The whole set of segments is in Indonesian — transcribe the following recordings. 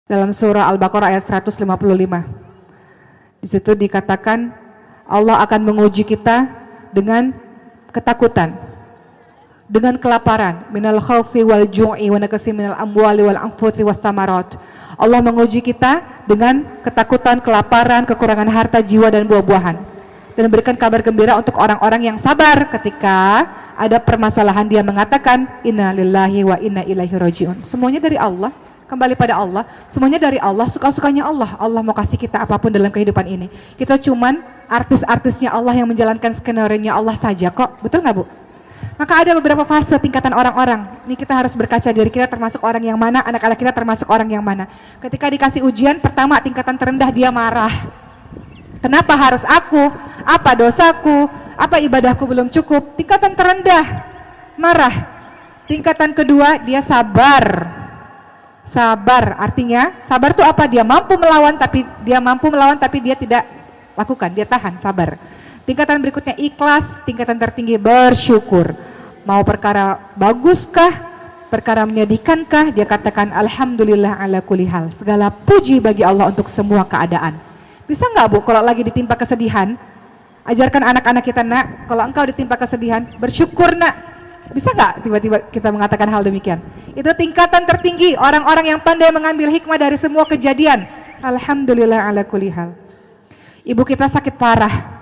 dalam surah Al-Baqarah ayat 155. Di situ dikatakan Allah akan menguji kita dengan ketakutan, dengan kelaparan, minal khaufi wal ju'i wa naqsi minal amwali wal anfusi was samarat. Allah menguji kita dengan ketakutan, kelaparan, kekurangan harta, jiwa dan buah-buahan. Dan berikan kabar gembira untuk orang-orang yang sabar ketika ada permasalahan. Dia mengatakan inna lillahi wa inna ilaihi rajiun. Semuanya dari Allah, kembali pada Allah. Semuanya dari Allah, suka-sukanya Allah. Allah mau kasih kita apapun dalam kehidupan ini. Kita cuman artis-artisnya Allah yang menjalankan skenario-nya Allah saja kok. Betul nggak Bu? Maka ada beberapa fase tingkatan orang-orang. Ini kita harus berkaca diri kita termasuk orang yang mana, anak-anak kita termasuk orang yang mana. Ketika dikasih ujian, pertama tingkatan terendah dia marah. Kenapa harus aku? Apa dosaku? Apa ibadahku belum cukup? Tingkatan terendah, marah. Tingkatan kedua, dia sabar. Sabar, artinya sabar itu apa? Dia mampu melawan tapi dia tidak lakukan, dia tahan, sabar. Tingkatan berikutnya ikhlas, tingkatan tertinggi bersyukur. Mau perkara baguskah? Perkara menyedihkankah? Dia katakan alhamdulillah ala kulli hal. Segala puji bagi Allah untuk semua keadaan. Bisa nggak Bu, kalau lagi ditimpa kesedihan, ajarkan anak-anak kita, nak, kalau engkau ditimpa kesedihan, bersyukur nak. Bisa nggak tiba-tiba kita mengatakan hal demikian? Itu tingkatan tertinggi, orang-orang yang pandai mengambil hikmah dari semua kejadian. Alhamdulillah ala kulli hal. Ibu kita sakit parah.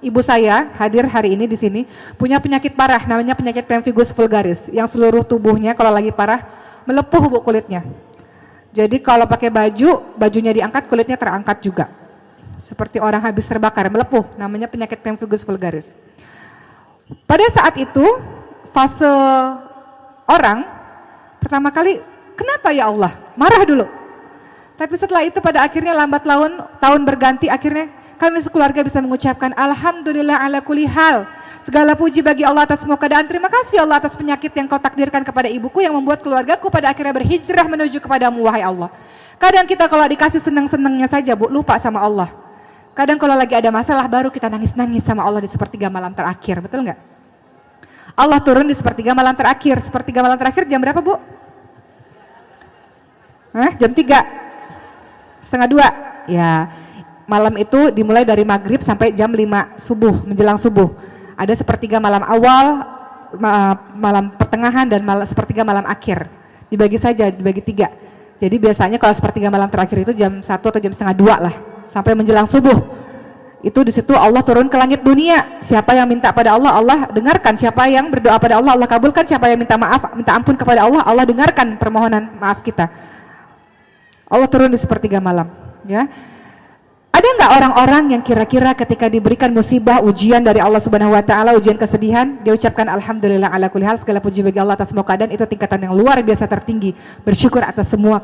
Ibu saya hadir hari ini di sini punya penyakit parah, namanya penyakit pemphigus vulgaris, yang seluruh tubuhnya kalau lagi parah melepuh Bu kulitnya. Jadi kalau pakai bajunya diangkat, kulitnya terangkat juga. Seperti orang habis terbakar, melepuh, namanya penyakit pemphigus vulgaris. Pada saat itu, fase orang, pertama kali, kenapa ya Allah? Marah dulu. Tapi setelah itu pada akhirnya lambat laun, tahun berganti, akhirnya kami sekeluarga bisa mengucapkan alhamdulillah ala kulli hal. Segala puji bagi Allah atas semua keadaan. Terima kasih Allah atas penyakit yang kau takdirkan kepada ibuku yang membuat keluargaku pada akhirnya berhijrah menuju kepadamu wahai Allah. Kadang kita kalau dikasih senang-senangnya saja Bu, lupa sama Allah. Kadang kalau lagi ada masalah baru kita nangis-nangis sama Allah di sepertiga malam terakhir, betul nggak? Allah turun di sepertiga malam terakhir. Sepertiga malam terakhir jam berapa Bu? Jam 3, setengah 2. Ya, malam itu dimulai dari maghrib sampai jam 5 subuh, menjelang subuh. Ada sepertiga malam awal, malam pertengahan, dan sepertiga malam akhir. Dibagi 3. Jadi biasanya kalau sepertiga malam terakhir itu jam 1 atau jam setengah 2 lah, sampai menjelang subuh. Itu di situ Allah turun ke langit dunia. Siapa yang minta pada Allah, Allah dengarkan. Siapa yang berdoa pada Allah, Allah kabulkan. Siapa yang minta maaf, minta ampun kepada Allah, Allah dengarkan permohonan maaf kita. Allah turun di sepertiga malam. Ya. Ada nggak orang-orang yang kira-kira ketika diberikan musibah, ujian dari Allah Subhanahu Wa Taala, ujian kesedihan, dia ucapkan alhamdulillah ala kulli hal, segala puji bagi Allah atas semua keadaan. Itu tingkatan yang luar biasa tertinggi, bersyukur atas semua